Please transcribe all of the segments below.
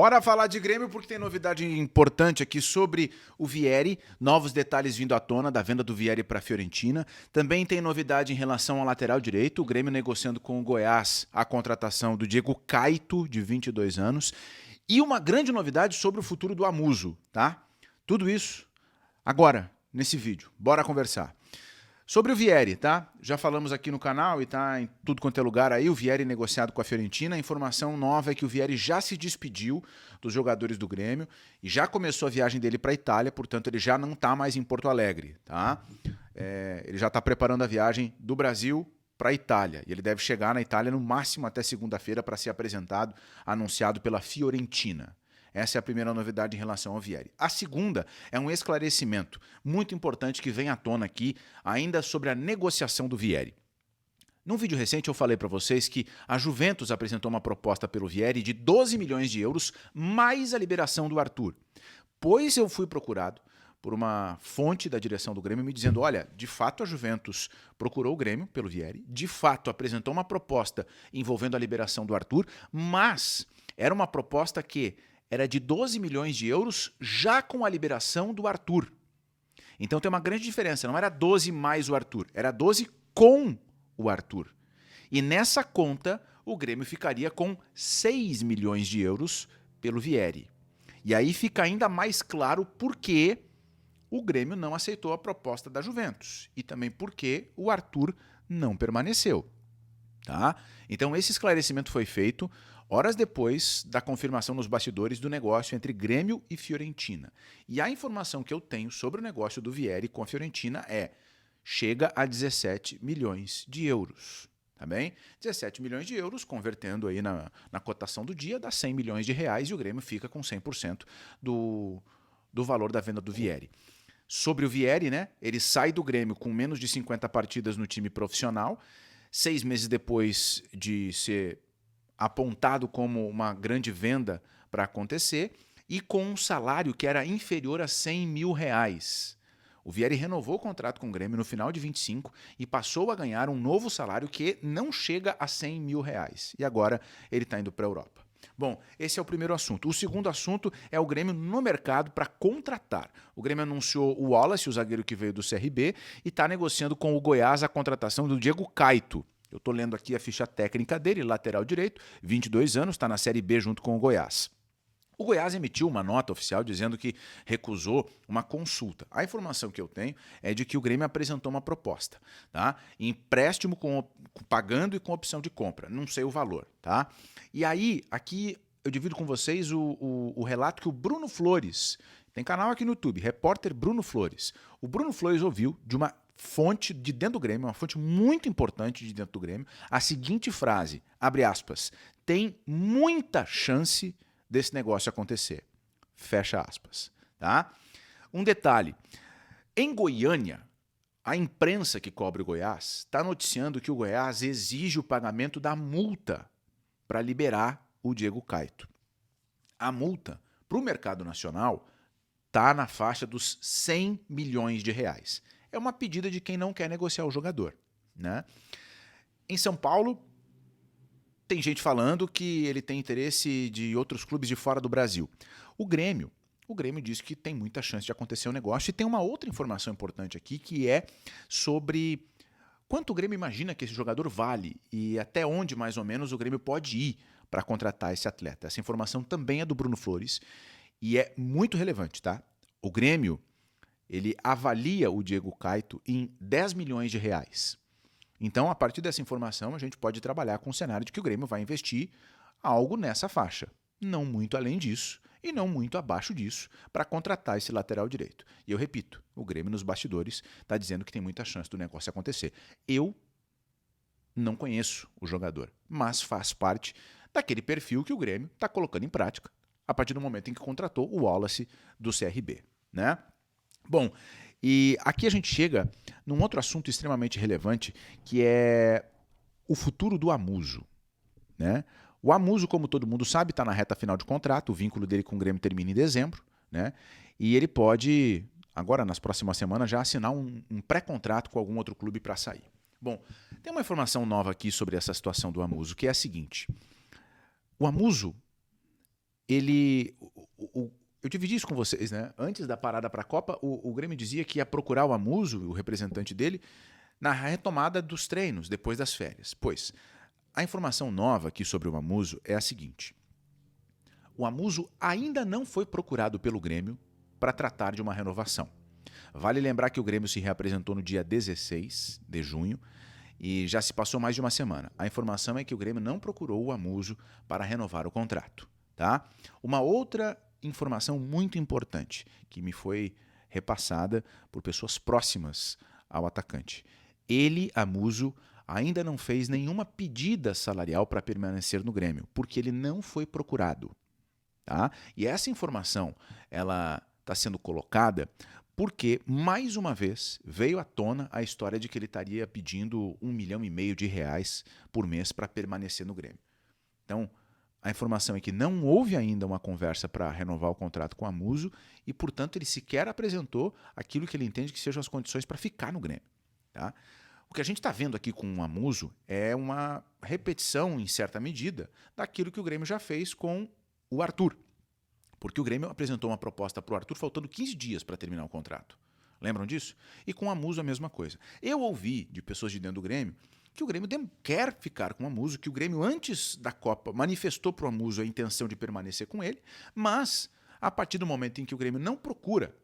Bora falar de Grêmio porque tem novidade importante aqui sobre o Vieri, novos detalhes vindo à tona da venda do Vieri para a Fiorentina. Também tem novidade em relação ao lateral direito, o Grêmio negociando com o Goiás a contratação do Diego Caito, de 22 anos. E uma grande novidade sobre o futuro do Amuso, tá? Tudo isso agora, nesse vídeo. Bora conversar. Sobre o Vieri, tá? Já falamos aqui no canal e tá em tudo quanto é lugar aí, o Vieri negociado com a Fiorentina. A informação nova é que o Vieri já se despediu dos jogadores do Grêmio e já começou a viagem dele para a Itália, portanto ele já não está mais em Porto Alegre, tá? Ele já está preparando a viagem do Brasil para a Itália e ele deve chegar na Itália no máximo até segunda-feira para ser apresentado, anunciado pela Fiorentina. Essa é a primeira novidade em relação ao Vieri. A segunda é um esclarecimento muito importante que vem à tona aqui, ainda sobre a negociação do Vieri. Num vídeo recente eu falei para vocês que a Juventus apresentou uma proposta pelo Vieri de 12 milhões de euros mais a liberação do Arthur. Pois eu fui procurado por uma fonte da direção do Grêmio me dizendo, olha, de fato a Juventus procurou o Grêmio pelo Vieri, de fato apresentou uma proposta envolvendo a liberação do Arthur, mas era uma proposta que era de 12 milhões de euros já com a liberação do Arthur. Então tem uma grande diferença, não era 12 mais o Arthur, era 12 com o Arthur. E nessa conta, o Grêmio ficaria com 6 milhões de euros pelo Vieri. E aí fica ainda mais claro por que o Grêmio não aceitou a proposta da Juventus. E também por que o Arthur não permaneceu. Tá? Então esse esclarecimento foi feito horas depois da confirmação nos bastidores do negócio entre Grêmio e Fiorentina. E a informação que eu tenho sobre o negócio do Vieri com a Fiorentina chega a 17 milhões de euros. Tá bem? 17 milhões de euros, convertendo aí na cotação do dia, dá 100 milhões de reais e o Grêmio fica com 100% do valor da venda do Vieri. Sobre o Vieri, né? Ele sai do Grêmio com menos de 50 partidas no time profissional, 6 meses depois de ser apontado como uma grande venda para acontecer e com um salário que era inferior a 100 mil reais. O Vieri renovou o contrato com o Grêmio no final de 25 e passou a ganhar um novo salário que não chega a 100 mil reais. E agora ele está indo para a Europa. Bom, esse é o primeiro assunto. O segundo assunto é o Grêmio no mercado para contratar. O Grêmio anunciou o Wallace, o zagueiro que veio do CRB, e está negociando com o Goiás a contratação do Diego Caito. Eu estou lendo aqui a ficha técnica dele, lateral direito, 22 anos, está na Série B junto com o Goiás. O Goiás emitiu uma nota oficial dizendo que recusou uma consulta. A informação que eu tenho é de que o Grêmio apresentou uma proposta, tá? Empréstimo pagando e com opção de compra. Não sei o valor, tá? E aí, aqui eu divido com vocês o relato que o Bruno Flores, tem canal aqui no YouTube, repórter Bruno Flores. O Bruno Flores ouviu de uma fonte de dentro do Grêmio, uma fonte muito importante de dentro do Grêmio, a seguinte frase, abre aspas, tem muita chance desse negócio acontecer, fecha aspas. Tá? Um detalhe, em Goiânia, a imprensa que cobre o Goiás está noticiando que o Goiás exige o pagamento da multa para liberar o Diego Caito. A multa para o mercado nacional está na faixa dos 100 milhões de reais. É uma pedida de quem não quer negociar o jogador. Né? Em São Paulo, tem gente falando que ele tem interesse de outros clubes de fora do Brasil. O Grêmio diz que tem muita chance de acontecer o negócio. E tem uma outra informação importante aqui, que é sobre quanto o Grêmio imagina que esse jogador vale e até onde, mais ou menos, o Grêmio pode ir para contratar esse atleta. Essa informação também é do Bruno Flores e é muito relevante. Tá? O Grêmio ele avalia o Diego Caito em 10 milhões de reais. Então, a partir dessa informação, a gente pode trabalhar com o cenário de que o Grêmio vai investir algo nessa faixa. Não muito além disso e não muito abaixo disso para contratar esse lateral direito. E eu repito, o Grêmio nos bastidores está dizendo que tem muita chance do negócio acontecer. Eu não conheço o jogador, mas faz parte daquele perfil que o Grêmio está colocando em prática a partir do momento em que contratou o Wallace do CRB. Né? Bom, e aqui a gente chega num outro assunto extremamente relevante, que é o futuro do Amuso. Né? O Amuso, como todo mundo sabe, está na reta final de contrato, o vínculo dele com o Grêmio termina em dezembro, né? E ele pode, agora nas próximas semanas, já assinar um pré-contrato com algum outro clube para sair. Bom, tem uma informação nova aqui sobre essa situação do Amuso, que é a seguinte. O Amuso eu dividi isso com vocês, né? Antes da parada para a Copa, o Grêmio dizia que ia procurar o Amuso, o representante dele, na retomada dos treinos, depois das férias. Pois, a informação nova aqui sobre o Amuso é a seguinte. O Amuso ainda não foi procurado pelo Grêmio para tratar de uma renovação. Vale lembrar que o Grêmio se reapresentou no dia 16 de junho e já se passou mais de uma semana. A informação é que o Grêmio não procurou o Amuso para renovar o contrato. Tá? Uma outra informação muito importante que me foi repassada por pessoas próximas ao atacante. Ele, Amuso, ainda não fez nenhuma pedida salarial para permanecer no Grêmio, porque ele não foi procurado. Tá? E essa informação ela está sendo colocada porque, mais uma vez, veio à tona a história de que ele estaria pedindo R$1,5 milhão por mês para permanecer no Grêmio. Então, a informação é que não houve ainda uma conversa para renovar o contrato com o Amuso e, portanto, ele sequer apresentou aquilo que ele entende que sejam as condições para ficar no Grêmio. Tá? O que a gente está vendo aqui com o Amuso é uma repetição, em certa medida, daquilo que o Grêmio já fez com o Arthur. Porque o Grêmio apresentou uma proposta para o Arthur faltando 15 dias para terminar o contrato. Lembram disso? E com o Amuso a mesma coisa. Eu ouvi de pessoas de dentro do Grêmio que o Grêmio quer ficar com o Amuso, que o Grêmio antes da Copa manifestou para o Amuso a intenção de permanecer com ele, mas a partir do momento em que o Grêmio não procura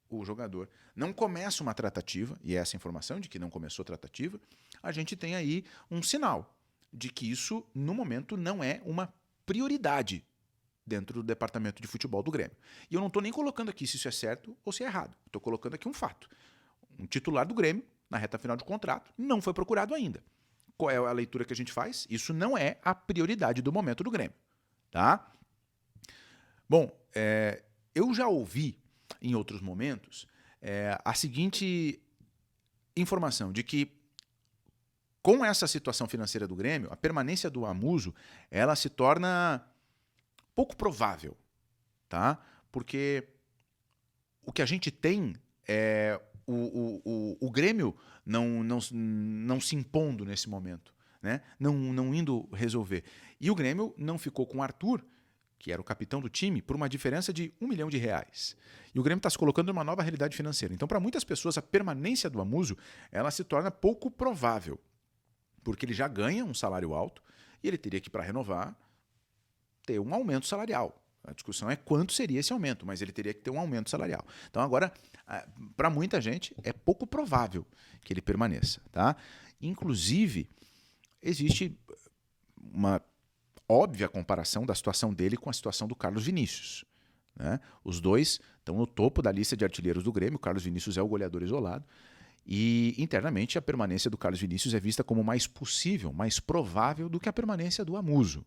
o jogador, não começa uma tratativa, e essa informação de que não começou a tratativa, a gente tem aí um sinal de que isso, no momento, não é uma prioridade dentro do departamento de futebol do Grêmio. E eu não estou nem colocando aqui se isso é certo ou se é errado. Estou colocando aqui um fato. Um titular do Grêmio, na reta final de contrato, não foi procurado ainda. Qual é a leitura que a gente faz? Isso não é a prioridade do momento do Grêmio. Tá? Bom, eu já ouvi em outros momentos a seguinte informação, de que com essa situação financeira do Grêmio, a permanência do Amuso ela se torna pouco provável, tá? Porque o que a gente tem é o Grêmio não se impondo nesse momento, né? Não indo resolver. E o Grêmio não ficou com o Arthur, que era o capitão do time, por uma diferença de R$1 milhão. E o Grêmio está se colocando numa nova realidade financeira. Então, para muitas pessoas, a permanência do Amuso ela se torna pouco provável, porque ele já ganha um salário alto e ele teria que, para renovar, ter um aumento salarial. A discussão é quanto seria esse aumento, mas ele teria que ter um aumento salarial. Então, agora, para muita gente, é pouco provável que ele permaneça. Tá? Inclusive, existe uma óbvia comparação da situação dele com a situação do Carlos Vinícius. Né? Os dois estão no topo da lista de artilheiros do Grêmio. O Carlos Vinícius é o goleador isolado. E, internamente, a permanência do Carlos Vinícius é vista como mais possível, mais provável do que a permanência do Amuso.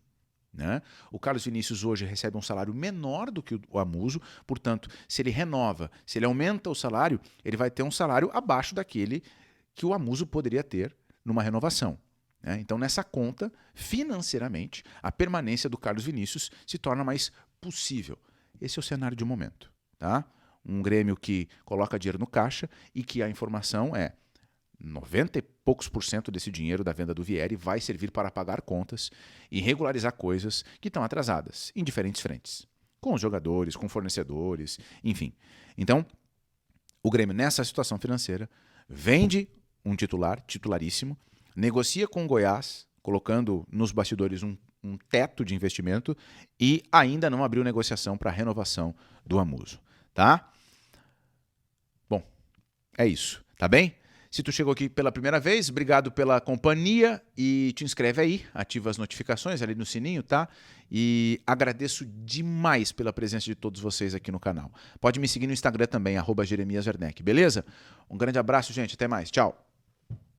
Né? O Carlos Vinícius hoje recebe um salário menor do que o Amuso, portanto, se ele renova, se ele aumenta o salário, ele vai ter um salário abaixo daquele que o Amuso poderia ter numa renovação. Né? Então, nessa conta, financeiramente, a permanência do Carlos Vinícius se torna mais possível. Esse é o cenário de momento. Tá? Um Grêmio que coloca dinheiro no caixa e que a informação é 90 e poucos % desse dinheiro da venda do Vieri vai servir para pagar contas e regularizar coisas que estão atrasadas em diferentes frentes. Com os jogadores, com fornecedores, enfim. Então, o Grêmio, nessa situação financeira, vende um titularíssimo, negocia com o Goiás, colocando nos bastidores um teto de investimento e ainda não abriu negociação para a renovação do Amuso. Tá? Bom, é isso. Tá bem? Se tu chegou aqui pela primeira vez, obrigado pela companhia e te inscreve aí, ativa as notificações ali no sininho, tá? E agradeço demais pela presença de todos vocês aqui no canal. Pode me seguir no Instagram também, @JeremiasWerneck, beleza? Um grande abraço, gente, até mais, tchau!